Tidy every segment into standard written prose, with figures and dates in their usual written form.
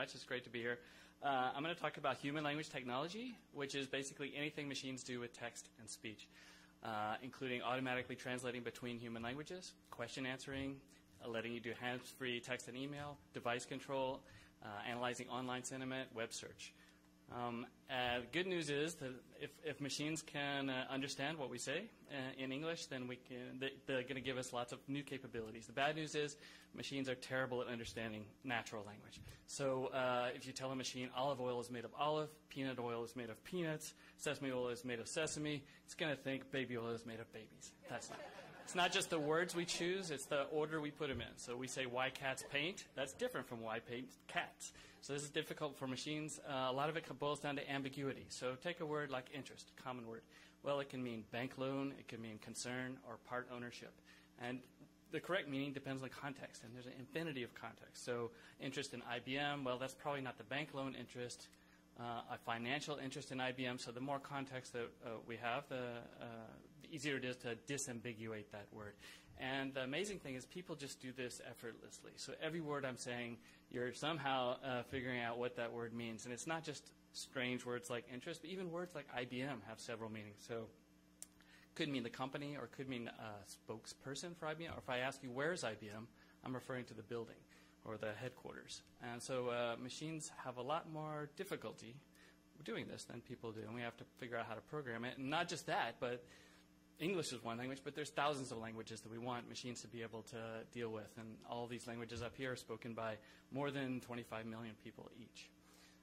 much. It's great to be here. I'm going to talk about human language technology, which is basically anything machines do with text and speech, including automatically translating between human languages, question answering, letting you do hands-free text and email, device control, analyzing online sentiment, web search. The good news is that if machines can understand what we say in English, then they're going to give us lots of new capabilities. The bad news is machines are terrible at understanding natural language. So if you tell a machine olive oil is made of olive, peanut oil is made of peanuts, sesame oil is made of sesame, it's going to think baby oil is made of babies. It's not just the words we choose, it's the order we put them in. So we say why cats paint. That's different from why paint cats. So this is difficult for machines. A lot of it boils down to ambiguity. So take a word like interest, a common word. Well, it can mean bank loan, it can mean concern, or part ownership. And the correct meaning depends on the context, and there's an infinity of context. So interest in IBM, well, that's probably not the bank loan interest, a financial interest in IBM. So the more context that we have, the easier it is to disambiguate that word. And the amazing thing is people just do this effortlessly. So every word I'm saying, you're somehow figuring out what that word means. And it's not just strange words like interest, but even words like IBM have several meanings. So could mean the company, or could mean a spokesperson for IBM. Or if I ask you, where's IBM, I'm referring to the building or the headquarters. And so machines have a lot more difficulty doing this than people do. And we have to figure out how to program it. And not just that, but English is one language, but there's thousands of languages that we want machines to be able to deal with. And all these languages up here are spoken by more than 25 million people each.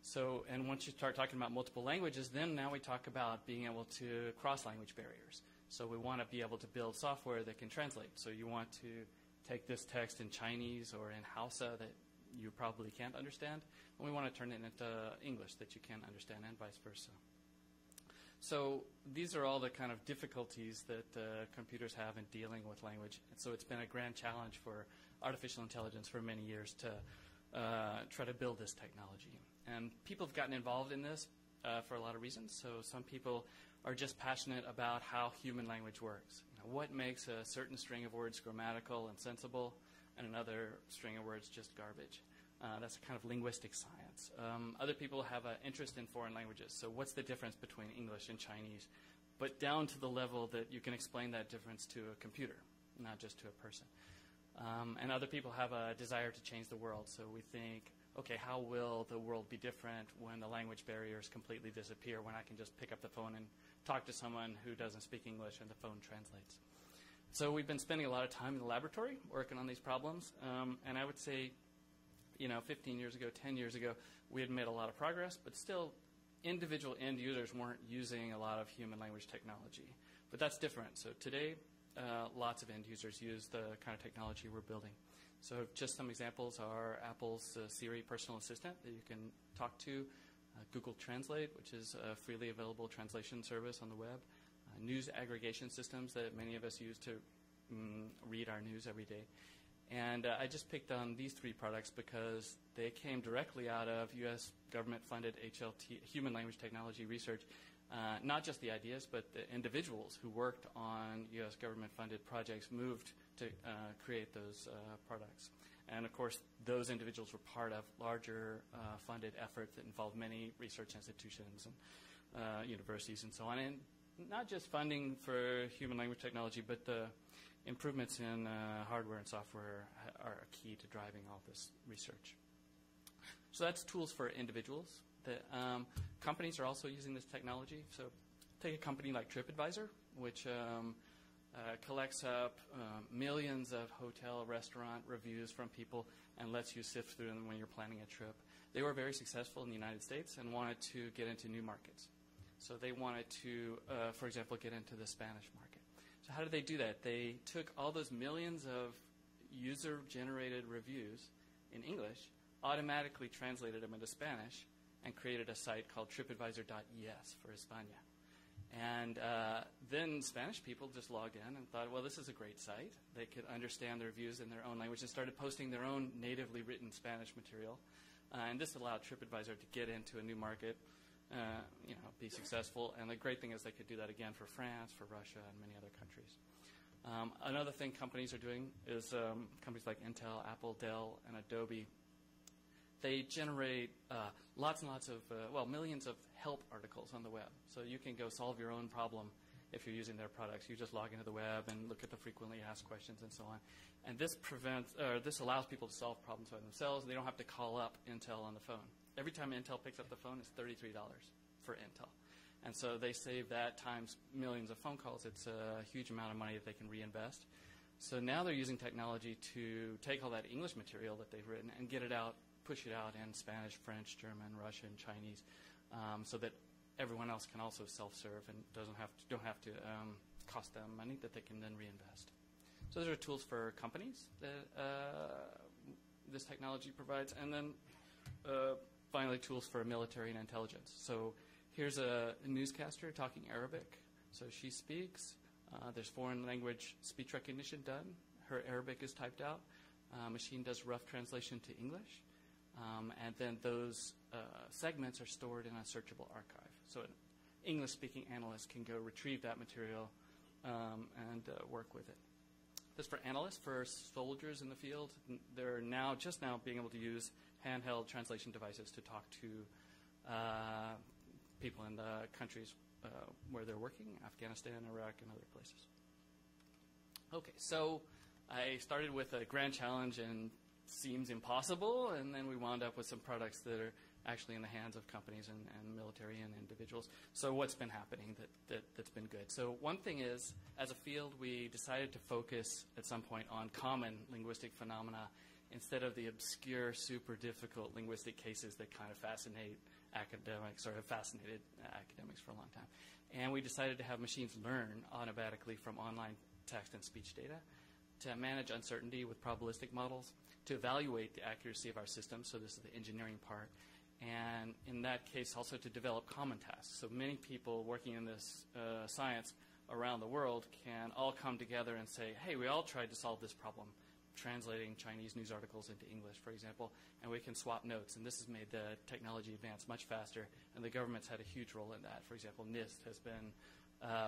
So, and once you start talking about multiple languages, then now we talk about being able to cross language barriers. So we want to be able to build software that can translate. So you want to take this text in Chinese or in Hausa that you probably can't understand, and we want to turn it into English that you can understand, and vice versa. So these are all the kind of difficulties that computers have in dealing with language. And so it's been a grand challenge for artificial intelligence for many years to try to build this technology. And people have gotten involved in this for a lot of reasons. So some people are just passionate about how human language works. You know, what makes a certain string of words grammatical and sensible, and another string of words just garbage. That's a kind of linguistic science. Other people have an interest in foreign languages. So what's the difference between English and Chinese? But down to the level that you can explain that difference to a computer, not just to a person. And other people have a desire to change the world. So we think, okay, how will the world be different when the language barriers completely disappear, when I can just pick up the phone and talk to someone who doesn't speak English and the phone translates? So we've been spending a lot of time in the laboratory working on these problems. And I would say, 15 years ago, 10 years ago, we had made a lot of progress, but still individual end users weren't using a lot of human language technology. But that's different. So today, lots of end users use the kind of technology we're building. So just some examples are Apple's Siri personal assistant that you can talk to, Google Translate, which is a freely available translation service on the web, news aggregation systems that many of us use to read our news every day. And I just picked on these three products because they came directly out of U.S. government-funded HLT, human language technology research. Not just the ideas, but the individuals who worked on U.S. government-funded projects moved to create those products. And, of course, those individuals were part of larger funded efforts that involved many research institutions and universities and so on. And not just funding for human language technology, but the improvements in hardware and software are key to driving all this research. So that's tools for individuals. Companies are also using this technology. So take a company like TripAdvisor, which collects up millions of hotel, restaurant reviews from people and lets you sift through them when you're planning a trip. They were very successful in the United States and wanted to get into new markets. So they wanted to, for example, get into the Spanish market. So how did they do that? They took all those millions of user-generated reviews in English, automatically translated them into Spanish, and created a site called TripAdvisor.es for España. And then Spanish people just logged in and thought, well, this is a great site. They could understand the reviews in their own language and started posting their own natively written Spanish material. And this allowed TripAdvisor to get into a new market, be successful. And the great thing is they could do that again for France, for Russia, and many other countries. Another thing companies are doing is companies like Intel, Apple, Dell, and Adobe. they generate lots and lots of, millions of help articles on the web. So you can go solve your own problem if you're using their products. You just log into the web and look at the frequently asked questions and so on. And this allows people to solve problems by themselves. They don't have to call up Intel on the phone. Every time Intel picks up the phone, it's $33 for Intel. And so they save that times millions of phone calls. It's a huge amount of money that they can reinvest. So now they're using technology to take all that English material that they've written and get it out, push it out in Spanish, French, German, Russian, Chinese, so that everyone else can also self-serve and don't have to cost them money that they can then reinvest. So those are tools for companies that this technology provides, and then finally tools for military and intelligence. So here's a newscaster talking Arabic. So she speaks. There's foreign language speech recognition done. Her Arabic is typed out. Machine does rough translation to English. And then those segments are stored in a searchable archive. So an English-speaking analyst can go retrieve that material and work with it. This for analysts, for soldiers in the field. They're just now being able to use handheld translation devices to talk to people in the countries where they're working, Afghanistan, Iraq, and other places. Okay, so I started with a grand challenge and seems impossible, and then we wound up with some products that are actually in the hands of companies and military and individuals. So what's been happening that's been good? So one thing is, as a field, we decided to focus at some point on common linguistic phenomena instead of the obscure, super difficult linguistic cases that kind of fascinate academics or have fascinated academics for a long time. And we decided to have machines learn automatically from online text and speech data, to manage uncertainty with probabilistic models, to evaluate the accuracy of our systems, so this is the engineering part, and in that case also to develop common tasks. So many people working in this science around the world can all come together and say, hey, we all tried to solve this problem, translating Chinese news articles into English, for example, and we can swap notes. And this has made the technology advance much faster, and the government's had a huge role in that. For example, NIST has been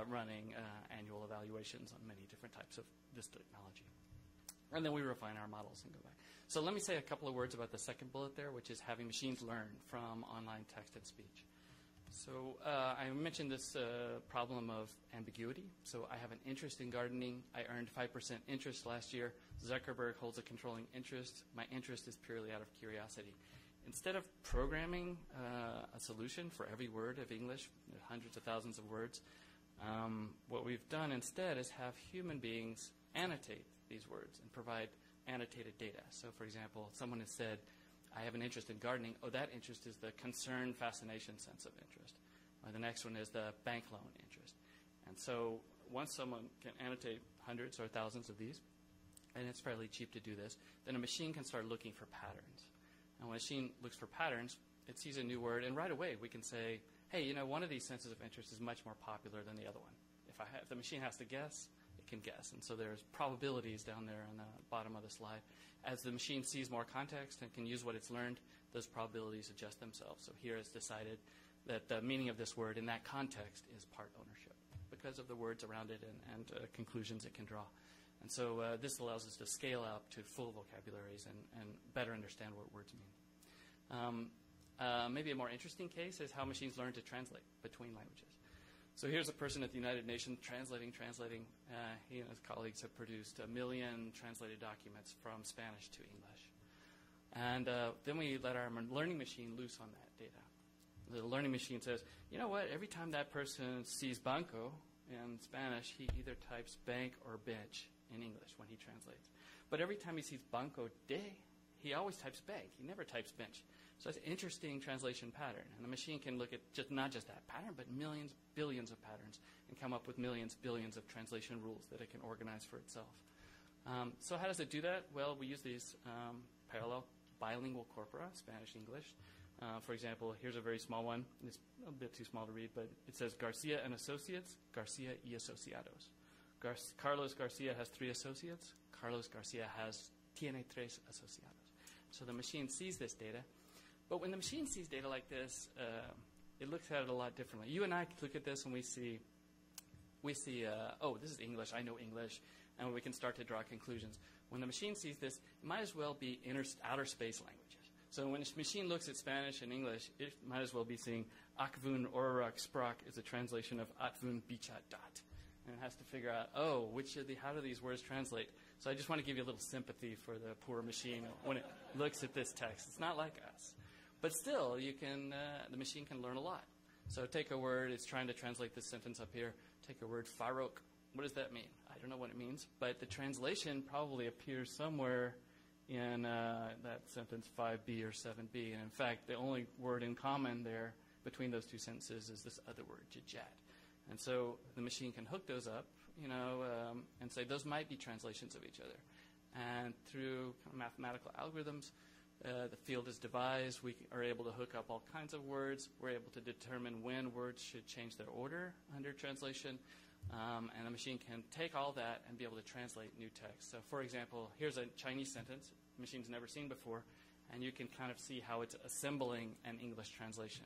running annual evaluations on many different types of this technology. And then we refine our models and go back. So let me say a couple of words about the second bullet there, which is having machines learn from online text and speech. So I mentioned this problem of ambiguity. So I have an interest in gardening. I earned 5% interest last year. Zuckerberg holds a controlling interest. My interest is purely out of curiosity. Instead of programming a solution for every word of English, hundreds of thousands of words, what we've done instead is have human beings annotate these words and provide annotated data. So, for example, someone has said, I have an interest in gardening. Oh, that interest is the concern, fascination, sense of interest. Or the next one is the bank loan interest. And so once someone can annotate hundreds or thousands of these, and it's fairly cheap to do this, then a machine can start looking for patterns. And when a machine looks for patterns, it sees a new word, and right away we can say, hey, one of these senses of interest is much more popular than the other one. If the machine has to guess, it can guess. And so there's probabilities down there on the bottom of the slide. As the machine sees more context and can use what it's learned, those probabilities adjust themselves. So here it's decided that the meaning of this word in that context is part ownership because of the words around it and conclusions it can draw. And so this allows us to scale up to full vocabularies and better understand what words mean. Maybe a more interesting case is how machines learn to translate between languages. So here's a person at the United Nations translating. He and his colleagues have produced 1 million translated documents from Spanish to English. And then we let our learning machine loose on that data. The learning machine says, you know what, every time that person sees banco in Spanish, he either types bank or bench in English when he translates. But every time he sees banco de, he always types bank. He never types bench. So it's an interesting translation pattern. And the machine can look at not just that pattern, but millions, billions of patterns and come up with millions, billions of translation rules that it can organize for itself. So how does it do that? Well, we use these parallel bilingual corpora, Spanish-English. For example, here's a very small one. It's a bit too small to read, but it says Garcia and Associates, Garcia y Asociados. Carlos Garcia has 3 associates. Carlos Garcia tiene 3 asociados. So the machine sees this data. But when the machine sees data like this, it looks at it a lot differently. You and I look at this and we see, oh, this is English. I know English. And we can start to draw conclusions. When the machine sees this, it might as well be outer space languages. So when a machine looks at Spanish and English, it might as well be seeing Akvun Orarak Sprach is a translation of Atvun Bichat Dot. And it has to figure out, how do these words translate? So I just want to give you a little sympathy for the poor machine when it looks at this text. It's not like us. But still, the machine can learn a lot. So take a word, it's trying to translate this sentence up here. Take a word, Farok. What does that mean? I don't know what it means, but the translation probably appears somewhere in that sentence 5b or 7b. And in fact, the only word in common there between those two sentences is this other word, Jijat. And so the machine can hook those up, and say those might be translations of each other. And through mathematical algorithms, the field is devised. We are able to hook up all kinds of words. We're able to determine when words should change their order under translation. And the machine can take all that and be able to translate new text. So, for example, here's a Chinese sentence the machine's never seen before, and you can kind of see how it's assembling an English translation.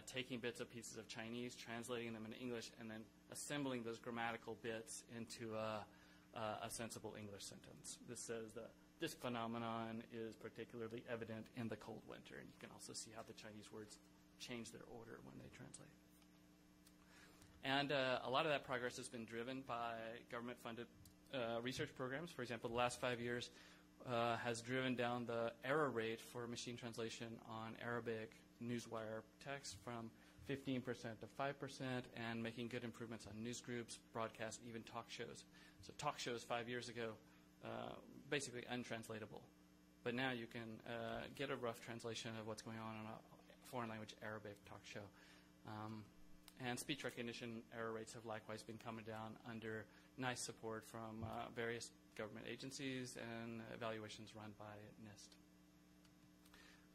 Taking bits and pieces of Chinese, translating them into English, and then assembling those grammatical bits into a sensible English sentence. This says that this phenomenon is particularly evident in the cold winter, and you can also see how the Chinese words change their order when they translate. And a lot of that progress has been driven by government-funded research programs. For example, the last 5 years has driven down the error rate for machine translation on Arabic newswire text from 15% to 5%, and making good improvements on news groups, broadcasts, even talk shows. So talk shows 5 years ago, basically untranslatable. But now you can get a rough translation of what's going on a foreign language Arabic talk show. And speech recognition error rates have likewise been coming down under nice support from various government agencies and evaluations run by NIST.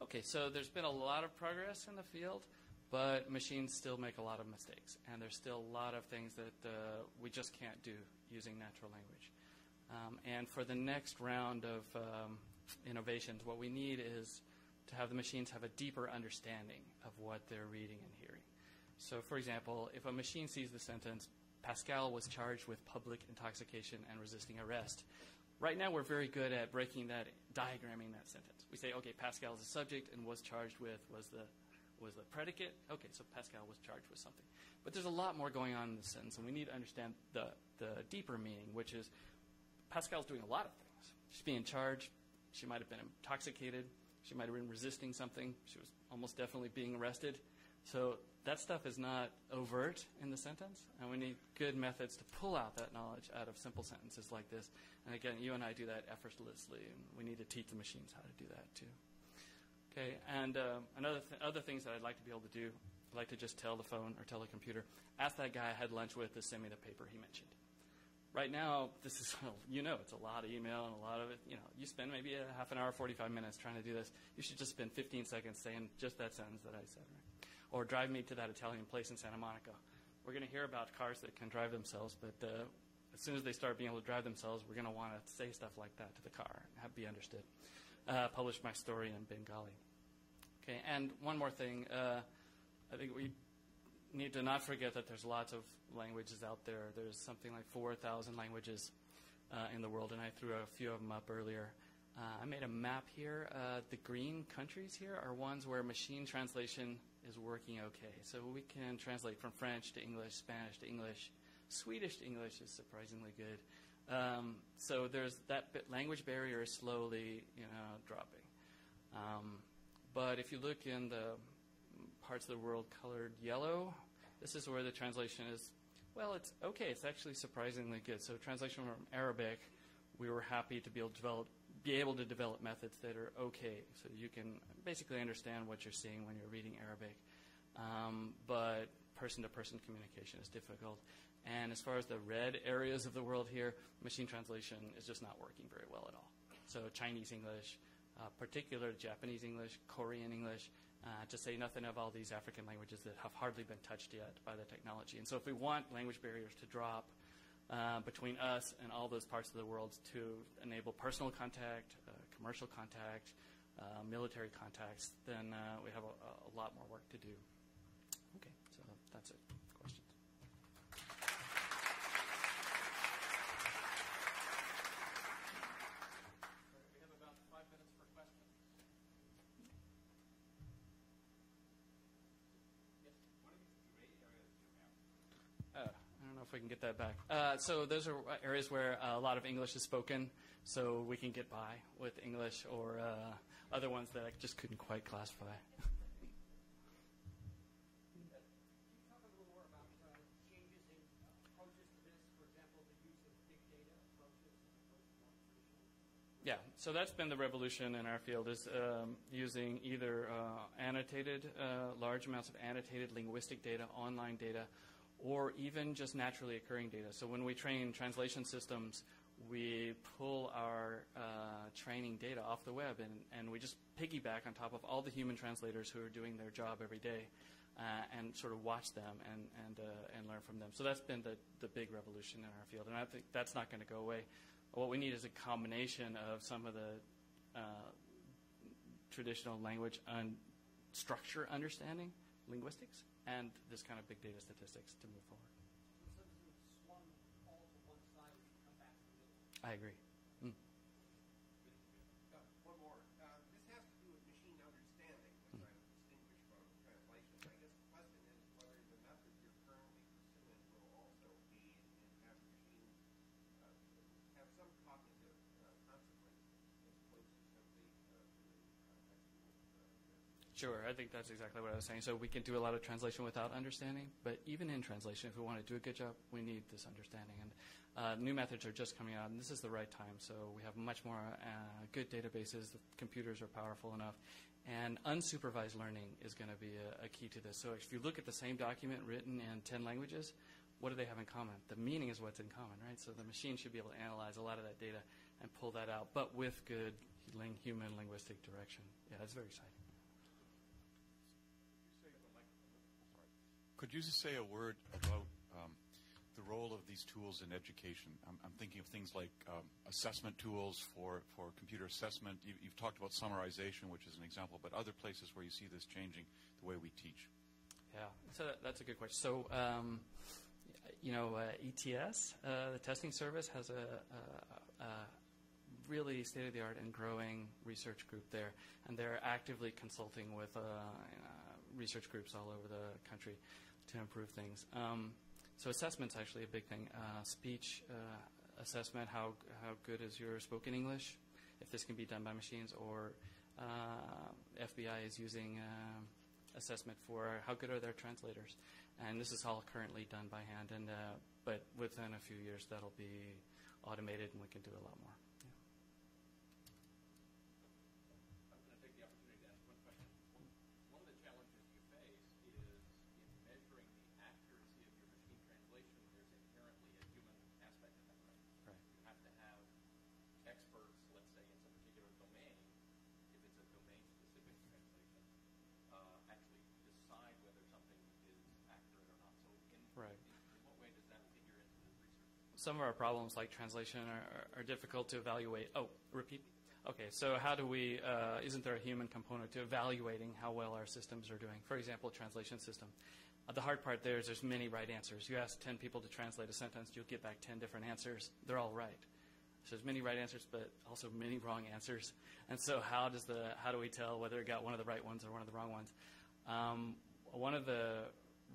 Okay, so there's been a lot of progress in the field, but machines still make a lot of mistakes. And there's still a lot of things that we just can't do using natural language. And for the next round of innovations, what we need is to have the machines have a deeper understanding of what they're reading and hearing. So, for example, if a machine sees the sentence, Pascal was charged with public intoxication and resisting arrest. Right now, we're very good at breaking that, diagramming that sentence. We say, okay, Pascal is the subject and was charged with was the predicate. Okay, so Pascal was charged with something. But there's a lot more going on in the sentence, and we need to understand the deeper meaning, which is Pascal's doing a lot of things. She's being charged. She might have been intoxicated. She might have been resisting something. She was almost definitely being arrested. So that stuff is not overt in the sentence, and we need good methods to pull out that knowledge out of simple sentences like this. And again, you and I do that effortlessly, and we need to teach the machines how to do that too. Okay, and other things that I'd like to be able to do, I'd like to just tell the phone or tell the computer, ask that guy I had lunch with to send me the paper he mentioned. Right now, this is, it's a lot of email and a lot of it, you spend maybe a half an hour, 45 minutes trying to do this. You should just spend 15 seconds saying just that sentence that I said, right? Or drive me to that Italian place in Santa Monica. We're going to hear about cars that can drive themselves, but as soon as they start being able to drive themselves, we're going to want to say stuff like that to the car and have it be understood. Publish my story in Bengali. Okay, and one more thing. I think we need to not forget that there's lots of languages out there. There's something like 4,000 languages in the world, and I threw a few of them up earlier. I made a map here. The green countries here are ones where machine translation is working okay. So we can translate from French to English, Spanish to English. Swedish to English is surprisingly good. So there's that language barrier is slowly, dropping. But if you look in the parts of the world colored yellow, this is where the translation is, well, it's okay. It's actually surprisingly good. So translation from Arabic, we were happy to be able to develop methods that are okay. So you can basically understand what you're seeing when you're reading Arabic. But person-to-person communication is difficult. And as far as the red areas of the world here, machine translation is just not working very well at all. So Chinese English, particular Japanese English, Korean English, to say nothing of all these African languages that have hardly been touched yet by the technology. And so if we want language barriers to drop between us and all those parts of the world to enable personal contact, commercial contact, military contacts, then we have a lot more work to do. Okay, so that's it. Questions? We have about 5 minutes for questions. know if we can get that back. So those are areas where a lot of English is spoken, so we can get by with English, or other ones that I just couldn't quite classify. Yeah, so that's been the revolution in our field, is using either large amounts of annotated linguistic data, online data, or even just naturally occurring data. So when we train translation systems, we pull our training data off the web, and we just piggyback on top of all the human translators who are doing their job every day, and sort of watch them and learn from them. So that's been the big revolution in our field, and I think that's not going to go away. What we need is a combination of some of the traditional language structure understanding, linguistics, and this kind of big data statistics to move forward. I agree. One more. This has to do with machine understanding, which I would distinguish from translation. I guess the question is whether the method you're currently pursuing will also be in having machines have some cognitive consequences as opposed to simply textual. Sure, I think that's exactly what I was saying. So we can do a lot of translation without understanding, but even in translation, if we want to do a good job, we need this understanding. And new methods are just coming out, and this is the right time. So we have much more good databases. The computers are powerful enough. And unsupervised learning is going to be a key to this. So if you look at the same document written in 10 languages, what do they have in common? The meaning is what's in common, right? So the machine should be able to analyze a lot of that data and pull that out, but with good human linguistic direction. Yeah, that's very exciting. Could you just say a word about the role of these tools in education? I'm thinking of things like assessment tools for computer assessment. You've talked about summarization, which is an example, but other places where you see this changing the way we teach. Yeah, so that's a good question. So, ETS, the testing service, has a really state-of-the-art and growing research group there, and they're actively consulting with research groups all over the country to improve things. So assessment's actually a big thing. Speech assessment, how good is your spoken English, if this can be done by machines, or FBI is using assessment for how good are their translators. And this is all currently done by hand, but within a few years that'll be automated and we can do a lot more. Some of our problems, like translation, are difficult to evaluate. Oh, repeat? Okay, so how do we, isn't there a human component to evaluating how well our systems are doing? For example, a translation system. The hard part there is there's many right answers. You ask 10 people to translate a sentence, you'll get back 10 different answers. They're all right. So there's many right answers, but also many wrong answers. And so how do we tell whether it got one of the right ones or one of the wrong ones? One of the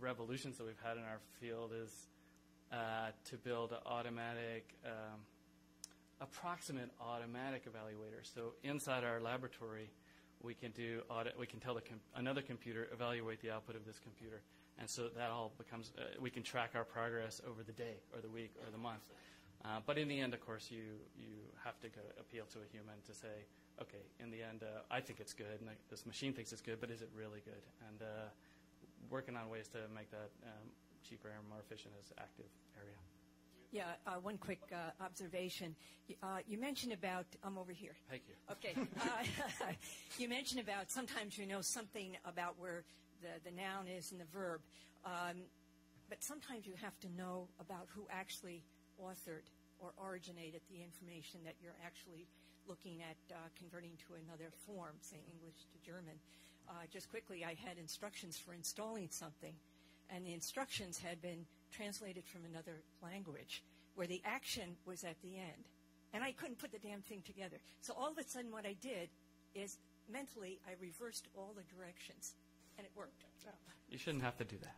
revolutions that we've had in our field is to build approximate automatic evaluators. So inside our laboratory, we can tell another computer evaluate the output of this computer, and so that all becomes we can track our progress over the day or the week or the month. But in the end, of course, you have to appeal to a human to say, okay, in the end, I think it's good, and this machine thinks it's good, but is it really good? And working on ways to make that cheaper and more efficient as active area. Yeah, one quick observation. You mentioned about, I'm over here. Thank you. Okay. You mentioned about sometimes you know something about where the noun is and the verb, but sometimes you have to know about who actually authored or originated the information that you're actually looking at converting to another form, say English to German. Just quickly, I had instructions for installing something, and the instructions had been translated from another language where the action was at the end. And I couldn't put the damn thing together. So all of a sudden what I did is mentally I reversed all the directions, and it worked. You shouldn't have to do that.